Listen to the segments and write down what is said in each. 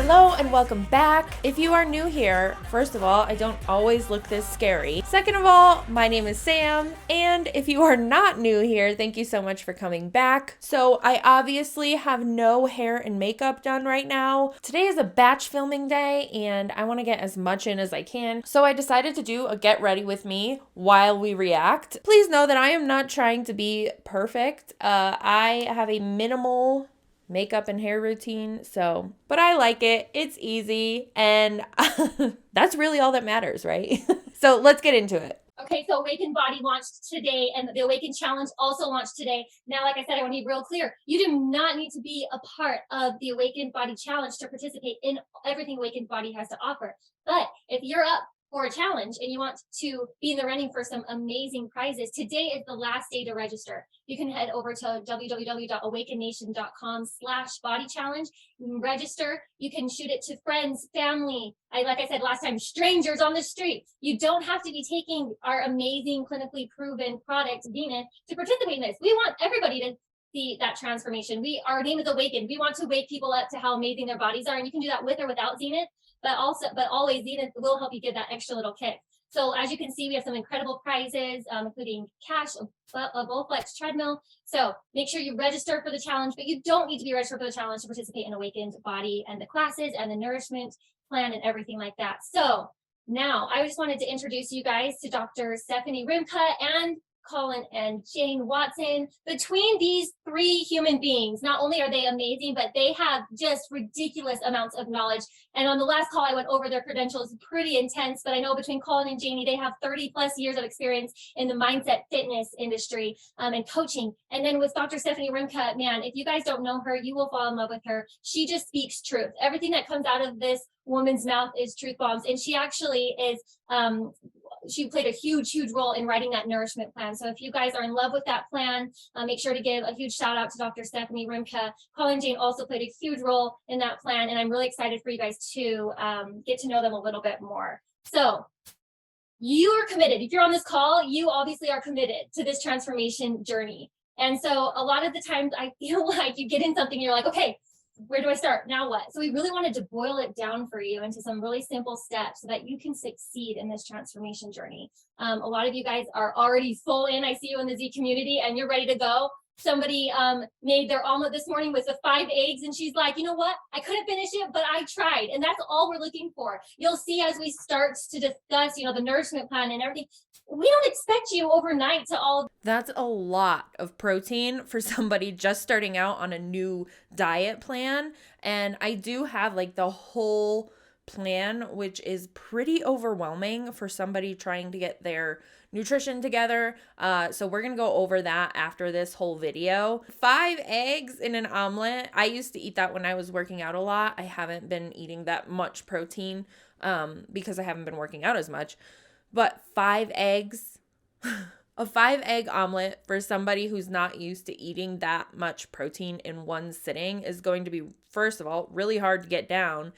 Hello and welcome back. If you are new here, first of all, I don't always look this scary. Second of all, my name is Sam, and if you are not new here, thank you so much for coming back. So I obviously have no hair and makeup done right now. Today is a batch filming day and I want to get as much in as I can. So I decided to do a get ready with me while we react. Please know that I am not trying to be perfect. I have a minimal makeup and hair routine, but I like it. It's easy, and that's really all that matters, right? So let's get into it. Okay, so AwakendBODY launched today, and the Awaken Challenge also launched today. Now, like I said, I want to be real clear. You do not need to be a part of the AwakendBODY Challenge to participate in everything AwakendBODY has to offer. But if you're up for a challenge and you want to be in the running for some amazing prizes, today is the last day to register. You can head over to www.awakennation.com/body-challenge. You can register. You can shoot it to friends, family. Like I said last time, strangers on the street. You don't have to be taking our amazing clinically proven product, Zenith, to participate in this. We want everybody to see that transformation. Our name is Awakened. We want to wake people up to how amazing their bodies are, and you can do that with or without Zenith. But always Zenith will help you get that extra little kick. So as you can see, we have some incredible prizes, including cash, a Bowflex treadmill. So make sure you register for the challenge, but you don't need to be registered for the challenge to participate in AwakendBODY and the classes and the nourishment plan and everything like that. So now I just wanted to introduce you guys to Dr. Stephanie Rimka and Colin and Jane Watson. Between these three human beings, not only are they amazing, but they have just ridiculous amounts of knowledge. And on the last call, I went over their credentials, pretty intense, but I know between Colin and Janie, they have 30 plus years of experience in the mindset fitness industry and coaching. And then with Dr. Stephanie Rimka, man, if you guys don't know her, you will fall in love with her. She just speaks truth. Everything that comes out of this woman's mouth is truth bombs. And she actually is, she played a huge role in writing that nourishment plan. So if you guys are in love with that plan, make sure to give a huge shout out to Dr. Stephanie Rimka. Colin Jane also played a huge role in that plan, and I'm really excited for you guys to get to know them a little bit more. So you are committed. If you're on this call, you obviously are committed to this transformation journey. And so a lot of the times I feel like you get in something and you're like, okay, where do I start? Now what? So we really wanted to boil it down for you into some really simple steps so that you can succeed in this transformation journey. A lot of you guys are already full in. I see you in the Z community and you're ready to go. Somebody made their omelet this morning with the 5 eggs, and she's like, you know what? I couldn't finish it, but I tried. And that's all we're looking for. You'll see as we start to discuss, the nourishment plan and everything, we don't expect you overnight to all. That's a lot of protein for somebody just starting out on a new diet plan. And I do have like the whole plan, which is pretty overwhelming for somebody trying to get their nutrition together. So we're gonna go over that after this whole video. 5 eggs in an omelet. I used to eat that when I was working out a lot. I haven't been eating that much protein because I haven't been working out as much. But 5 eggs, a 5-egg omelet for somebody who's not used to eating that much protein in one sitting is going to be, first of all, really hard to get down.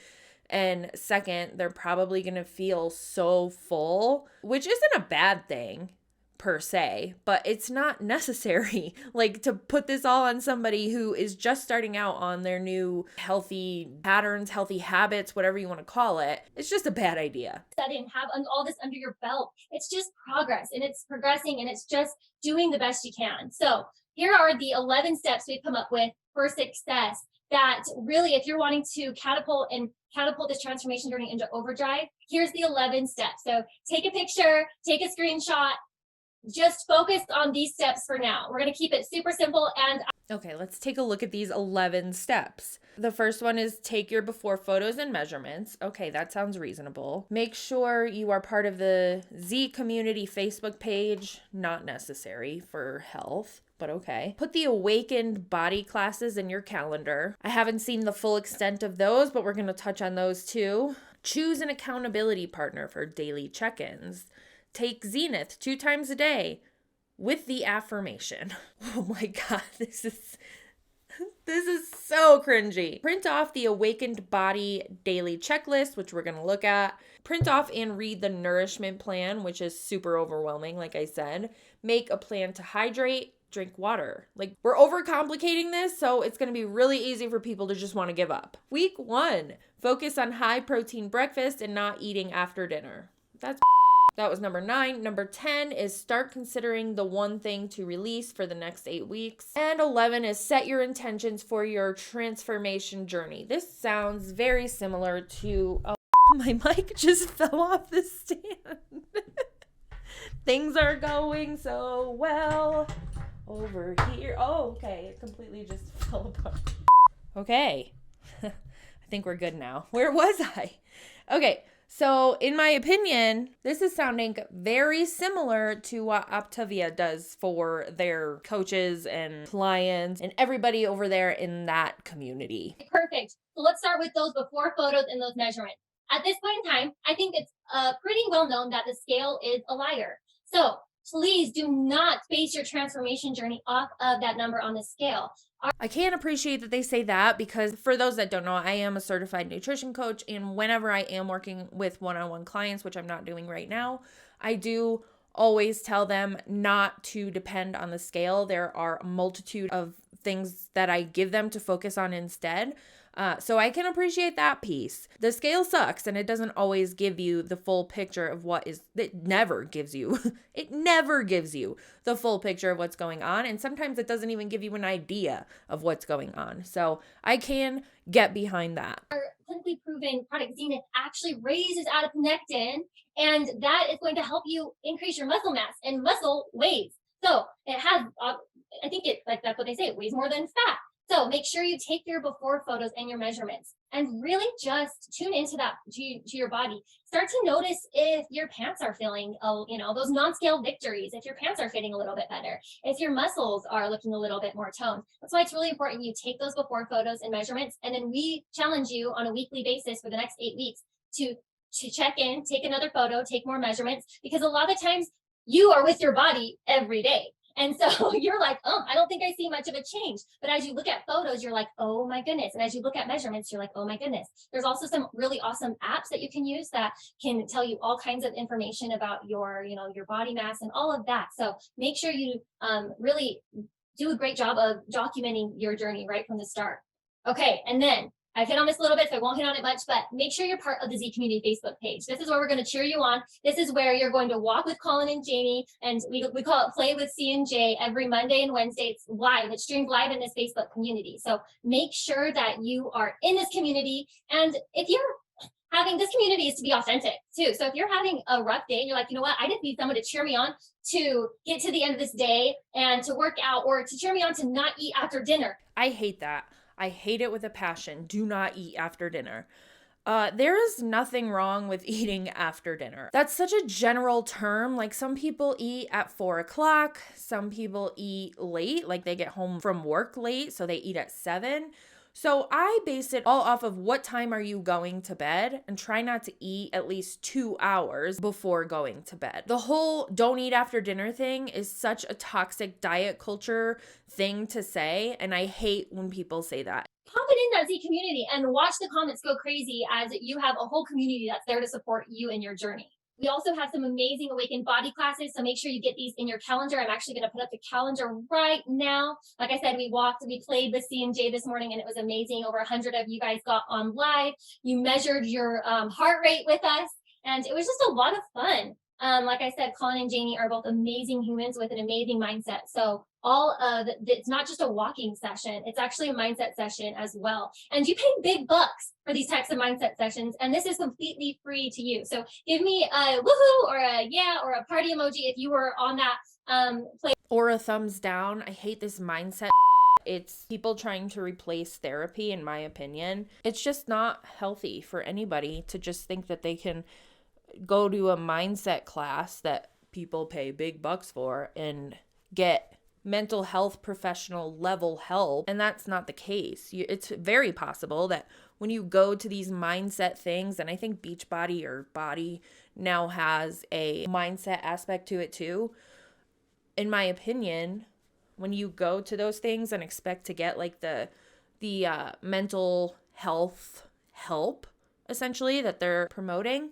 And second, they're probably going to feel so full, which isn't a bad thing per se, but it's not necessary. Like to put this all on somebody who is just starting out on their new healthy patterns, healthy habits, whatever you want to call it. It's just a bad idea. And have all this under your belt. It's just progress, and it's progressing, and it's just doing the best you can. So here are the 11 steps we've come up with for success that really, if you're wanting to catapult this transformation journey into overdrive, here's the 11 steps. So take a picture, take a screenshot, just focus on these steps for now. We're going to keep it super simple. And okay, let's take a look at these 11 steps. The first one is take your before photos and measurements. Okay, that sounds reasonable. Make sure you are part of the Z community Facebook page. Not necessary for health, but okay. Put the AwakendBODY classes in your calendar. I haven't seen the full extent of those, but we're going to touch on those too. Choose an accountability partner for daily check-ins. Take Zenith 2 times a day with the affirmation. Oh my God, this is so cringy. Print off the AwakendBODY daily checklist, which we're going to look at. Print off and read the nourishment plan, which is super overwhelming, like I said. Make a plan to hydrate, drink water. Like, we're overcomplicating this, so it's going to be really easy for people to just want to give up. Week 1, focus on high protein breakfast and not eating after dinner. That was number 9. Number 10 is start considering the one thing to release for the next 8 weeks. And 11 is set your intentions for your transformation journey. This sounds very similar to, my mic just fell off the stand. Things are going so well over here. Oh, okay. It completely just fell apart. Okay. I think we're good now. Where was I? Okay. So in my opinion, this is sounding very similar to what Optavia does for their coaches and clients and everybody over there in that community. Perfect. So let's start with those before photos and those measurements. At this point in time, I think it's pretty well known that the scale is a liar. So please do not base your transformation journey off of that number on the scale. I can't appreciate that they say that, because for those that don't know, I am a certified nutrition coach, and whenever I am working with one-on-one clients, which I'm not doing right now, I do always tell them not to depend on the scale. There are a multitude of things that I give them to focus on instead. So I can appreciate that piece. The scale sucks, and it doesn't always give you the full picture of it never gives you the full picture of what's going on. And sometimes it doesn't even give you an idea of what's going on. So I can get behind that. Our clinically proven product Zenith actually raises adiponectin, and that is going to help you increase your muscle mass, and muscle weighs. So it has, I think that's what they say, it weighs more than fat. So make sure you take your before photos and your measurements and really just tune into that, to your body. Start to notice if your pants are feeling, those non-scale victories, if your pants are fitting a little bit better, if your muscles are looking a little bit more toned. That's why it's really important you take those before photos and measurements, and then we challenge you on a weekly basis for the next 8 weeks to check in, take another photo, take more measurements, because a lot of times you are with your body every day. And so you're like, oh, I don't think I see much of a change. But as you look at photos, you're like, oh my goodness. And as you look at measurements, you're like, oh my goodness. There's also some really awesome apps that you can use that can tell you all kinds of information about your body mass and all of that. So make sure you really do a great job of documenting your journey right from the start. Okay, and then I've hit on this a little bit, so I won't hit on it much, but make sure you're part of the Z Community Facebook page. This is where we're going to cheer you on. This is where you're going to walk with Colin and Jamie, and we call it Play with C and J every Monday and Wednesday. It's live. It's streamed live in this Facebook community. So make sure that you are in this community. And if you're having this community is to be authentic too. So if you're having a rough day and you're like, you know what, I just need someone to cheer me on to get to the end of this day and to work out, or to cheer me on to not eat after dinner. I hate that. I hate it with a passion. Do not eat after dinner. There is nothing wrong with eating after dinner. That's such a general term. Like, some people eat at 4 o'clock. Some people eat late, like they get home from work late, so they eat at 7. So I base it all off of what time are you going to bed, and try not to eat at least 2 hours before going to bed. The whole don't eat after dinner thing is such a toxic diet culture thing to say, and I hate when people say that. Pop it in that Z community and watch the comments go crazy as you have a whole community that's there to support you in your journey. We also have some amazing AwakendBODY classes, so make sure you get these in your calendar. I'm actually going to put up the calendar right now. Like I said, we played with C&J this morning, and it was amazing. Over 100 of you guys got on live. You measured your heart rate with us, and it was just a lot of fun. Like I said, Colin and Janie are both amazing humans with an amazing mindset. So it's not just a walking session, it's actually a mindset session as well. And you pay big bucks for these types of mindset sessions, and this is completely free to you. So give me a woohoo or a yeah or a party emoji if you were on that play. Or a thumbs down. I hate this mindset. It's people trying to replace therapy, in my opinion. It's just not healthy for anybody to just think that they can go to a mindset class that people pay big bucks for and get mental health professional level help. And that's not the case. It's very possible that when you go to these mindset things, and I think Beachbody or Body now has a mindset aspect to it too. In my opinion, when you go to those things and expect to get like the mental health help essentially that they're promoting,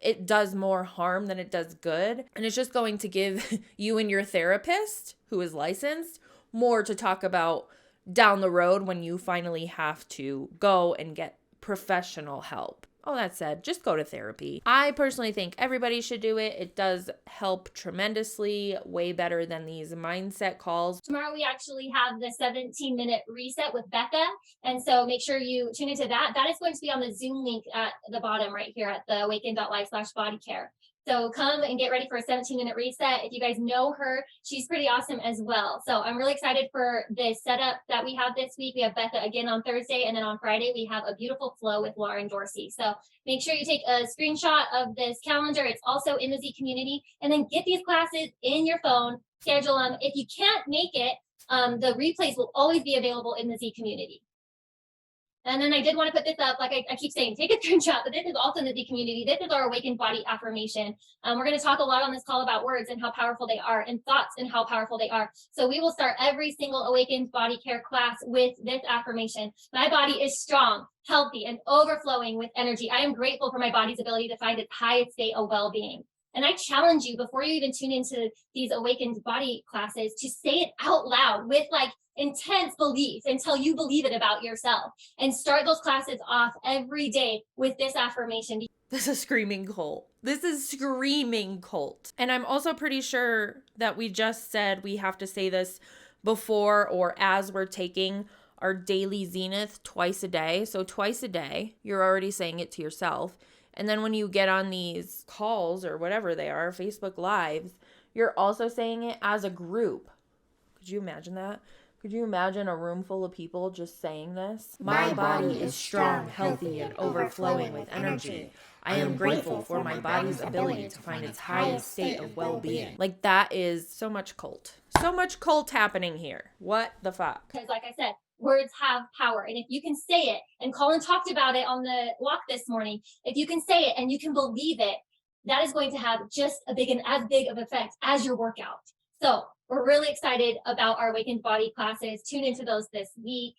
it does more harm than it does good. And it's just going to give you and your therapist, who is licensed, more to talk about down the road when you finally have to go and get professional help. All that said, just go to therapy. I personally think everybody should do it. It does help tremendously, way better than these mindset calls. Tomorrow we actually have the 17-minute reset with Becca. And so make sure you tune into that. That is going to be on the Zoom link at the bottom right here at the awakend.life/bodycare. So come and get ready for a 17-minute reset. If you guys know her, she's pretty awesome as well. So I'm really excited for this setup that we have this week. We have Becca again on Thursday, and then on Friday, we have a beautiful flow with Lauren Dorsey. So make sure you take a screenshot of this calendar. It's also in the Z community, and then get these classes in your phone, schedule them. If you can't make it, the replays will always be available in the Z community. And then I did want to put this up, like I keep saying, take a screenshot, but this is also in the Z community. This is our Awakened Body affirmation. We're going to talk a lot on this call about words and how powerful they are, and thoughts and how powerful they are. So we will start every single Awakened Body Care class with this affirmation. My body is strong, healthy, and overflowing with energy. I am grateful for my body's ability to find its highest state of well-being. And I challenge you, before you even tune into these Awakened Body classes, to say it out loud with like intense belief until you believe it about yourself, and start those classes off every day with this affirmation. This is screaming cult. This is screaming cult. And I'm also pretty sure that we just said we have to say this before or as we're taking our daily Zenith twice a day. So twice a day, you're already saying it to yourself. And then when you get on these calls or whatever they are, Facebook Lives, you're also saying it as a group. Could you imagine that? Could you imagine a room full of people just saying this? My body is strong, healthy, and overflowing with energy. I am grateful for my body's ability to find its highest state of well-being. Like, that is so much cult. So much cult happening here. What the fuck? Because like I said, words have power. And if you can say it, and Colin talked about it on the walk this morning, if you can say it and you can believe it, that is going to have just as big of effect as your workout. So we're really excited about our Awakened Body classes. Tune into those this week.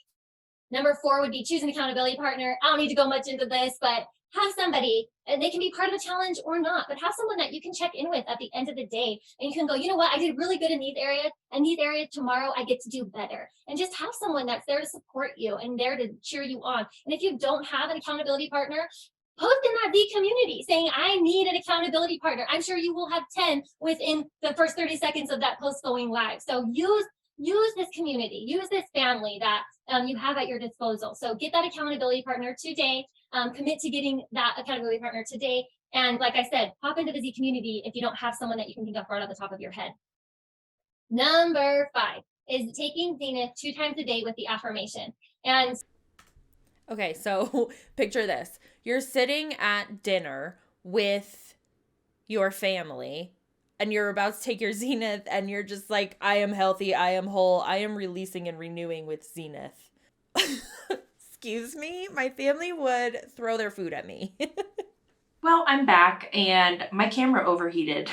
Number 4 would be choose an accountability partner. I don't need to go much into this, but have somebody, and they can be part of the challenge or not, but have someone that you can check in with at the end of the day, and you can go, you know what, I did really good in these areas, and these areas tomorrow I get to do better. And just have someone that's there to support you and there to cheer you on. And if you don't have an accountability partner, post in that Z community saying, I need an accountability partner. I'm sure you will have 10 within the first 30 seconds of that post going live. So use this community, use this family that you have at your disposal. So get that accountability partner today. Commit to getting that accountability partner today. And like I said, hop into the Z community if you don't have someone that you can think of right off the top of your head. Number 5 is taking Zenith 2 times a day with the affirmation. And okay, so picture this. You're sitting at dinner with your family, and you're about to take your Zenith, and you're just like, I am healthy, I am whole, I am releasing and renewing with Zenith. Excuse me? My family would throw their food at me. Well, I'm back, and my camera overheated.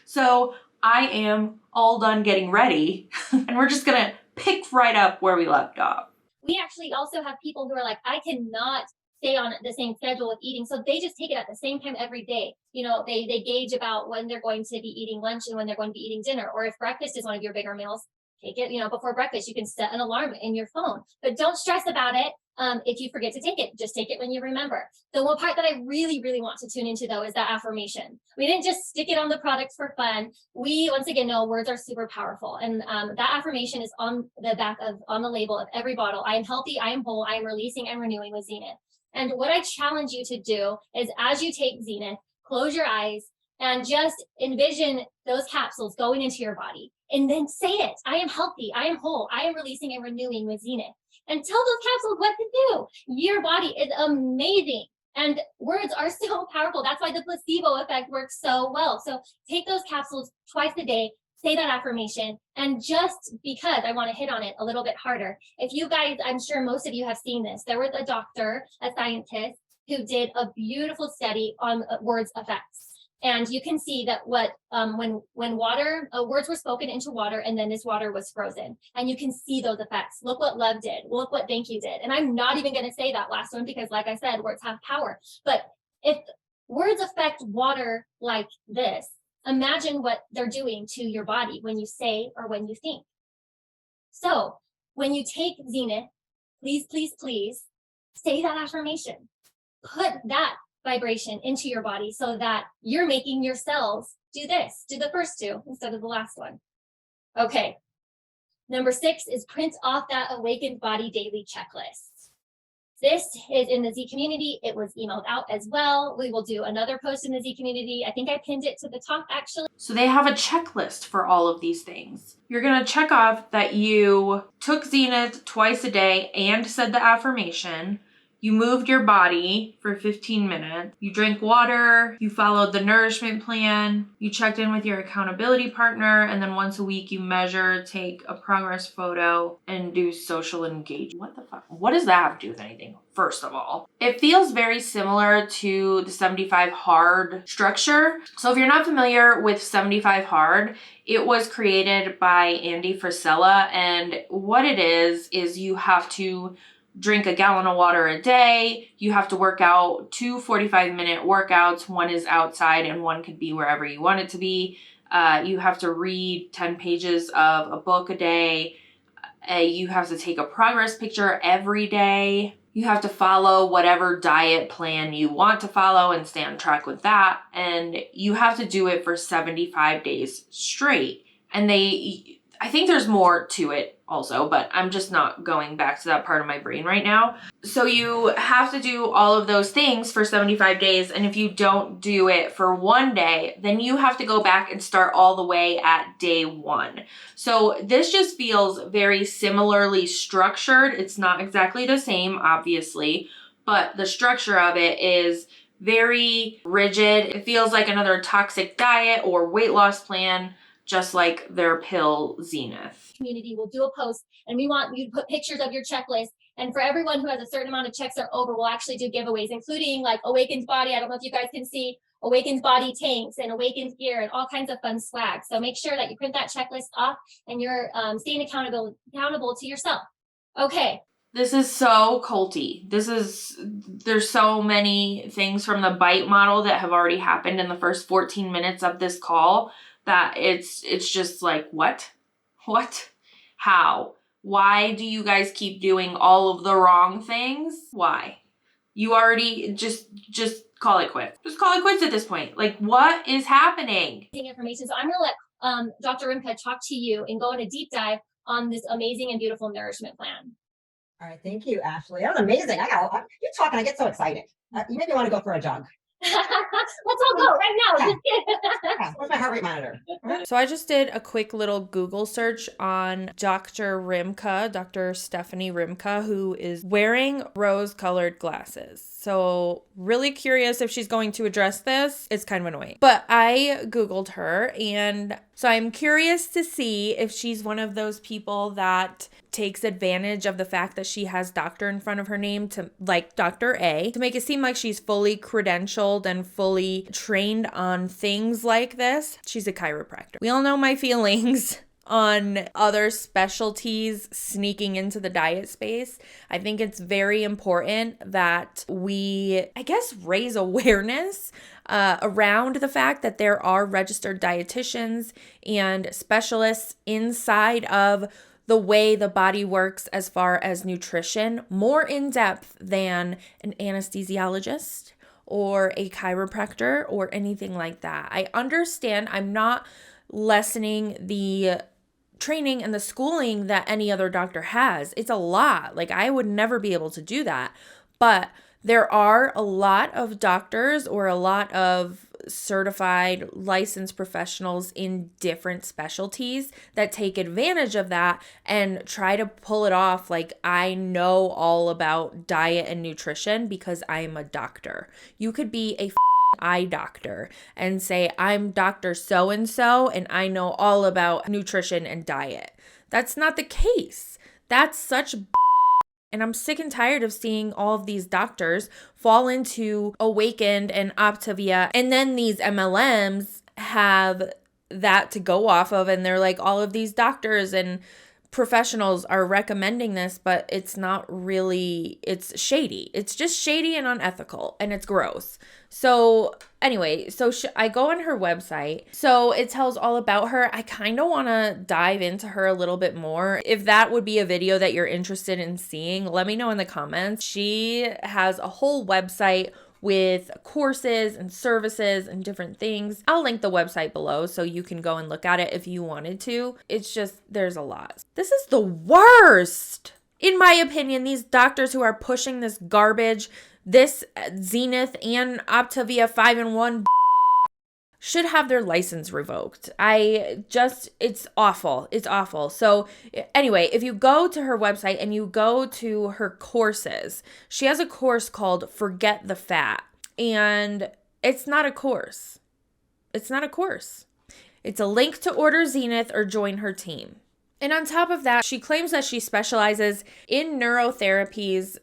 So I am all done getting ready, and we're just gonna pick right up where we left off. We actually also have people who are like, I cannot stay on the same schedule with eating. So they just take it at the same time every day. You know, they gauge about when they're going to be eating lunch and when they're going to be eating dinner. Or if breakfast is one of your bigger meals, take it, before breakfast. You can set an alarm in your phone, but don't stress about it. If you forget to take it, just take it when you remember. The one part that I really, really want to tune into, though, is that affirmation. We didn't just stick it on the products for fun. We, once again, know words are super powerful. And that affirmation is on the label of every bottle. I am healthy, I am whole, I am releasing and renewing with Zenith. And what I challenge you to do is, as you take Zenith, close your eyes and just envision those capsules going into your body. And then say it. I am healthy, I am whole, I am releasing and renewing with Zenith. And tell those capsules what to do. Your body is amazing. And words are so powerful. That's why the placebo effect works so well. So take those capsules twice a day, say that affirmation. And just because I want to hit on it a little bit harder, if you guys, I'm sure most of you have seen this, there was a doctor, a scientist, who did a beautiful study on words effects. And you can see that when water, words were spoken into water, and then this water was frozen. And you can see those effects. Look what love did. Look what thank you did. And I'm not even going to say that last one because, like I said, words have power. But if Words affect water like this. Imagine what they're doing to your body when you say or when you think. So when you take Zenith, please, please, please say that affirmation. Put that vibration into your body so that you're making your cells do this. Do the first two instead of the last one. Okay. Number 6 is print off that Awakened Body daily checklist. This is in the Z community. It was emailed out as well. We will do another post in the Z community. I think I pinned it to the top actually. So they have a checklist for all of these things. You're gonna check off that you took Zenith twice a day and said the affirmation. You moved your body for 15 minutes. You drank water. You followed the nourishment plan. You checked in with your accountability partner. And then once a week, you measure, take a progress photo, and do social engagement. What the fuck? What does that have to do with anything? First of all, it feels very similar to the 75 hard structure. So if you're not familiar with 75 hard, it was created by Andy Frisella. And what it is you have to drink a gallon of water a day. You have to work out 2 45-minute workouts. One is outside and one could be wherever you want it to be. You have to read 10 pages of a book a day. You have to take a progress picture every day. You have to follow whatever diet plan you want to follow and stay on track with that. And you have to do it for 75 days straight. And I think there's more to it also, but I'm just not going back to that part of my brain right now. So you have to do all of those things for 75 days. And if you don't do it for one day, then you have to go back and start all the way at day 1. So this just feels very similarly structured. It's not exactly the same, obviously, but the structure of it is very rigid. It feels like another toxic diet or weight loss plan, just like their pill Zenith. Community will do a post and we want you to put pictures of your checklist. And for everyone who has a certain amount of checks are over, we'll actually do giveaways, including like Awakened Body. I don't know if you guys can see Awakened Body tanks and Awakened gear and all kinds of fun swag. So make sure that you print that checklist off and you're staying accountable to yourself. Okay. This is so culty. There's so many things from the bite model that have already happened in the first 14 minutes of this call that it's just like, what? How? Why do you guys keep doing all of the wrong things? Why? You already just call it quits. Just call it quits at this point. Like, what is happening? Information. So I'm going to let Dr. Rimka talk to you and go on a deep dive on this amazing and beautiful nourishment plan. All right, thank you, Ashley. That was amazing. You're talking, I get so excited. You make me want to go for a jog. Let's all go right now. Yeah, where's my heart rate monitor? So I just did a quick little Google search on Dr. Rimka, Dr. Stephanie Rimka, who is wearing rose-colored glasses. So really curious if she's going to address this. It's kind of annoying. But I Googled her, and so I'm curious to see if she's one of those people that takes advantage of the fact that she has doctor in front of her name, to like Dr. A, to make it seem like she's fully credentialed and fully trained on things like this. She's a chiropractor. We all know my feelings on other specialties sneaking into the diet space. I think it's very important that we, raise awareness around the fact that there are registered dietitians and specialists inside of the way the body works as far as nutrition, more in depth than an anesthesiologist or a chiropractor or anything like that. I understand I'm not lessening the training and the schooling that any other doctor has. It's a lot. Like, I would never be able to do that. But there are a lot of doctors or a lot of certified licensed professionals in different specialties that take advantage of that and try to pull it off like I know all about diet and nutrition because I'm a doctor. You could be a eye doctor and say, I'm Dr. So-and-so and I know all about nutrition and diet. That's not the case. That's such and I'm sick and tired of seeing all of these doctors fall into Awakend and Optavia, and then these MLMs have that to go off of, and they're like all of these doctors and professionals are recommending this, but it's not really, it's shady. It's just shady and unethical, and it's gross. So anyway, I go on her website. So it tells all about her. I kind of want to dive into her a little bit more. If that would be a video that you're interested in seeing, let me know in the comments. She has a whole website with courses and services and different things. I'll link the website below so you can go and look at it if you wanted to. It's just, there's a lot. This is the worst. In my opinion, these doctors who are pushing this garbage, this Zenith and Optavia 5-in-1 should have their license revoked. It's awful. It's awful. So anyway, if you go to her website and you go to her courses, she has a course called Forget the Fat. And it's not a course. It's not a course. It's a link to order Zenith or join her team. And on top of that, she claims that she specializes in neurotherapies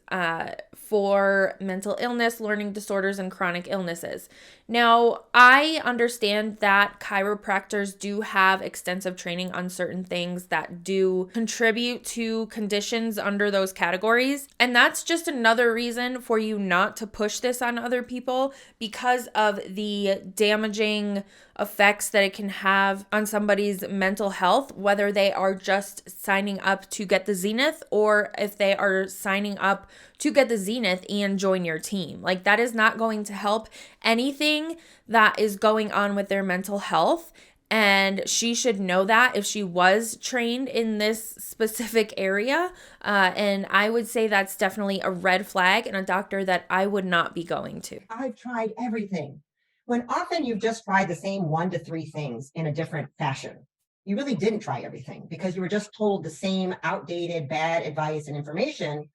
for mental illness, learning disorders, and chronic illnesses. Now, I understand that chiropractors do have extensive training on certain things that do contribute to conditions under those categories. And that's just another reason for you not to push this on other people, because of the damaging effects that it can have on somebody's mental health, whether they are just signing up to get the Zenith or if they are signing up to get the Zenith and join your team. Like, that is not going to help anything that is going on with their mental health. And she should know that if she was trained in this specific area. And I would say that's definitely a red flag and a doctor that I would not be going to. I've tried everything. When often you've just tried the same 1 to 3 things in a different fashion. You really didn't try everything because you were just told the same outdated, bad advice and information,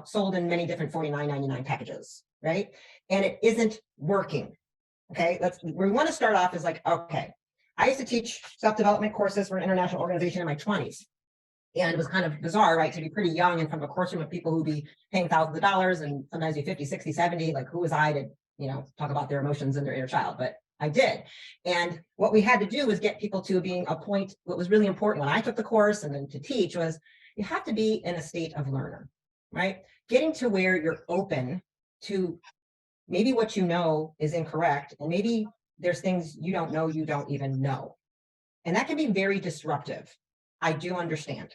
sold in many different $49.99 packages, right? And it isn't working. Okay, we want to start off as like, okay, I used to teach self-development courses for an international organization in my 20s. And it was kind of bizarre, right, to be pretty young and from a course room with people who'd be paying thousands of dollars and sometimes be 50, 60, 70. Like, who was I to, talk about their emotions and their inner child? But I did. And what we had to do was get people to being a point. What was really important when I took the course and then to teach was you have to be in a state of learner, right? Getting to where you're open to maybe what you know is incorrect. And maybe there's things you don't know, you don't even know. And that can be very disruptive. I do understand.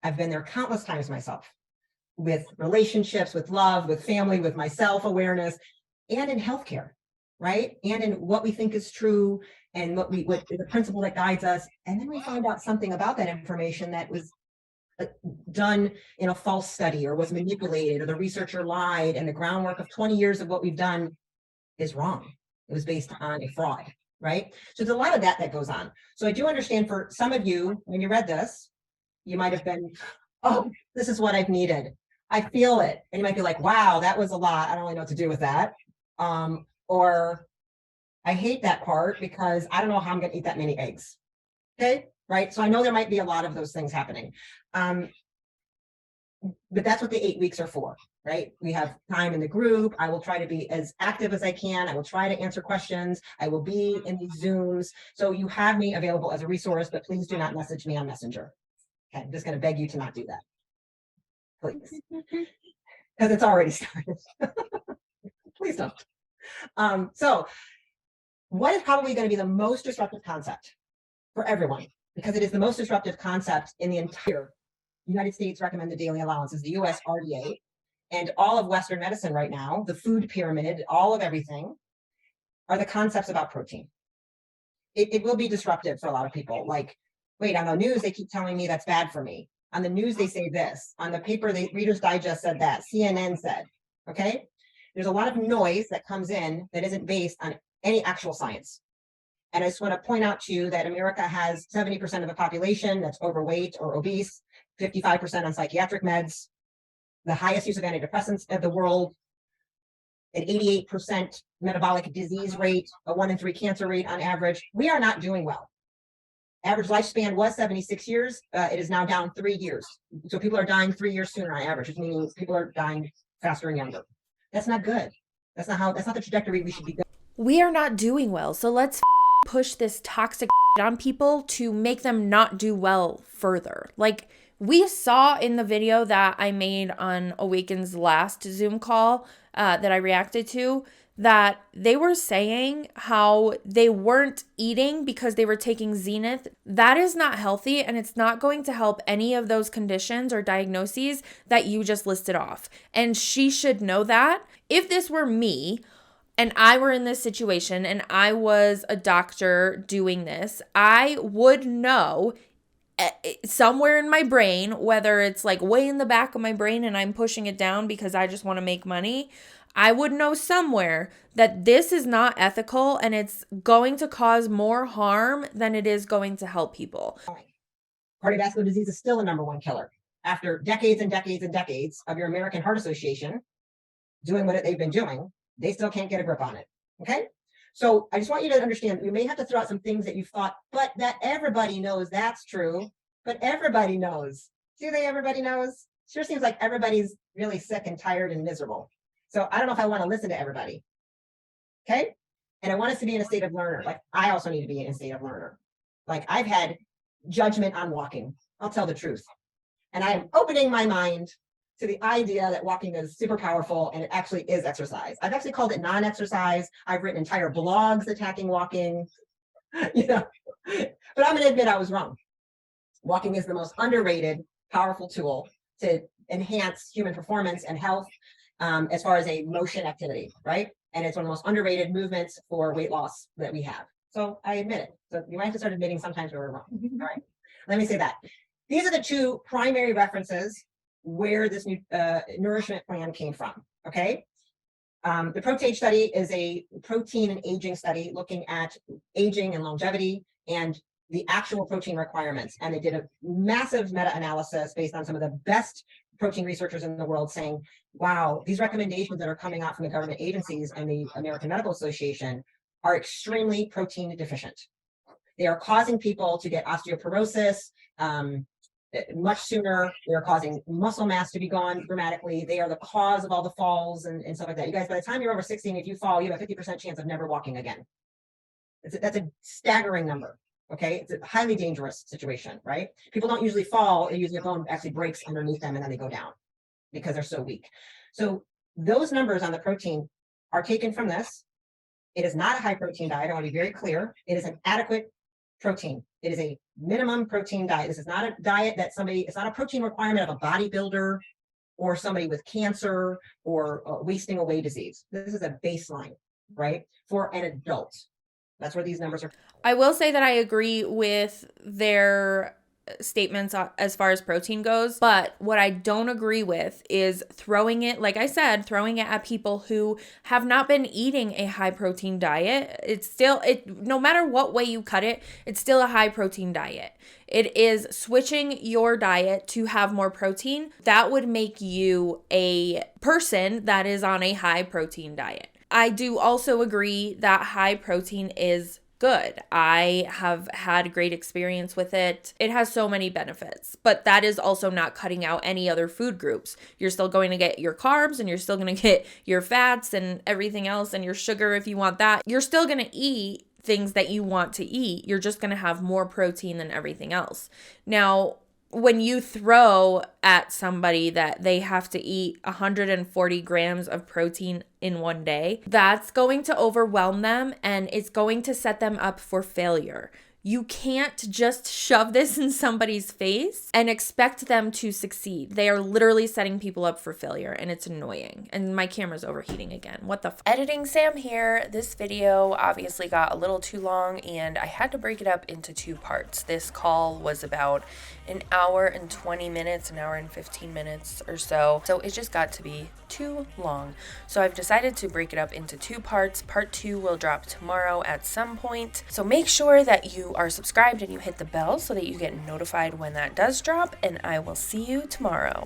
I've been there countless times myself with relationships, with love, with family, with my self-awareness, and in healthcare, right? And in what we think is true and what the principle that guides us. And then we find out something about that information that was done in a false study or was manipulated or the researcher lied and the groundwork of 20 years of what we've done is wrong. It was based on a fraud, right? So there's a lot of that goes on. So I do understand for some of you, when you read this, you might have been, oh, this is what I've needed. I feel it. And you might be like, wow, that was a lot. I don't really know what to do with that. Or I hate that part because I don't know how I'm going to eat that many eggs. Okay. Right. So I know there might be a lot of those things happening. But that's what the 8 weeks are for, right? We have time in the group. I will try to be as active as I can. I will try to answer questions. I will be in these Zooms. So you have me available as a resource, but please do not message me on Messenger. Okay. I'm just going to beg you to not do that. Please. Because it's already started. Please don't. So what is probably going to be the most disruptive concept for everyone? Because it is the most disruptive concept in the entire United States recommended daily allowance is the US RDA, and all of Western medicine right now, the food pyramid, all of everything are the concepts about protein. It will be disruptive for a lot of people. Like, wait, on the news, they keep telling me that's bad for me. On the news, they say this. On the paper, Reader's Digest said that. CNN said, okay? There's a lot of noise that comes in that isn't based on any actual science. And I just want to point out to you that America has 70% of the population that's overweight or obese, 55% on psychiatric meds, the highest use of antidepressants of the world, an 88% metabolic disease rate, a 1 in 3 cancer rate on average. We are not doing well. Average lifespan was 76 years. It is now down 3 years. So people are dying 3 years sooner on average, which means people are dying faster and younger. That's not good. That's not the trajectory we should be going. We are not doing well. So let's push this toxic on people to make them not do well further. Like, We saw in the video that I made on Awakend's last Zoom call that I reacted to, that they were saying how they weren't eating because they were taking Zenith. That is not healthy, and it's not going to help any of those conditions or diagnoses that you just listed off. And she should know that. If this were me and I were in this situation and I was a doctor doing this, I would know somewhere in my brain, whether it's like way in the back of my brain and I'm pushing it down because I just want to make money, I would know somewhere that this is not ethical and it's going to cause more harm than it is going to help people. Cardiovascular disease is still the #1 killer. After decades and decades and decades of your American Heart Association doing what they've been doing, they still can't get a grip on it. Okay? So I just want you to understand, you may have to throw out some things that you've thought, but that everybody knows that's true, but everybody knows. Do they everybody knows? Sure seems like everybody's really sick and tired and miserable. So I don't know if I want to listen to everybody. Okay? And I want us to be in a state of learner. Like, I also need to be in a state of learner. Like, I've had judgment on walking. I'll tell the truth. And I am opening my mind to the idea that walking is super powerful and it actually is exercise. I've actually called it non-exercise. I've written entire blogs attacking walking, you know, but I'm going to admit I was wrong. Walking is the most underrated, powerful tool to enhance human performance and health as far as a motion activity, right? And it's one of the most underrated movements for weight loss that we have. So I admit it. So you might have to start admitting sometimes we're wrong. All right. Let me say that. These are the two primary references where this new nourishment plan came from. Okay. The Protage study is a protein and aging study looking at aging and longevity and the actual protein requirements. And they did a massive meta-analysis based on some of the best protein researchers in the world saying, wow, these recommendations that are coming out from the government agencies and the American Medical Association are extremely protein deficient. They are causing people to get osteoporosis much sooner. They're causing muscle mass to be gone dramatically. They are the cause of all the falls and stuff like that. You guys, by the time you're over 60, and if you fall, you have a 50% chance of never walking again. That's a staggering number. Okay, it's a highly dangerous situation, right? People don't usually fall, usually a bone actually breaks underneath them and then they go down because they're so weak. So those numbers on the protein are taken from this. It is not a high protein diet. I want to be very clear. It is an adequate protein. It is a minimum protein diet. This is not a diet that it's not a protein requirement of a bodybuilder or somebody with cancer or wasting away disease. This is a baseline, right? For an adult. That's where these numbers are. I will say that I agree with their statements as far as protein goes, but what I don't agree with is throwing it, like I said, throwing it at people who have not been eating a high protein diet. It's still, no matter what way you cut it, it's still a high protein diet. It is switching your diet to have more protein. That would make you a person that is on a high protein diet. I do also agree that high protein is good. I have had great experience with it. It has so many benefits, but that is also not cutting out any other food groups. You're still going to get your carbs and you're still going to get your fats and everything else and your sugar if you want that. You're still going to eat things that you want to eat. You're just going to have more protein than everything else. Now, when you throw at somebody that they have to eat 140 grams of protein in one day, that's going to overwhelm them and it's going to set them up for failure. You can't just shove this in somebody's face and expect them to succeed. They are literally setting people up for failure and it's annoying. And my camera's overheating again. What the Editing Sam here. This video obviously got a little too long and I had to break it up into 2 parts. This call was about an hour and 20 minutes, an hour and 15 minutes or so. So it just got to be too long. So I've decided to break it up into 2 parts. Part 2 will drop tomorrow at some point. So make sure that you are subscribed and you hit the bell so that you get notified when that does drop, and I will see you tomorrow.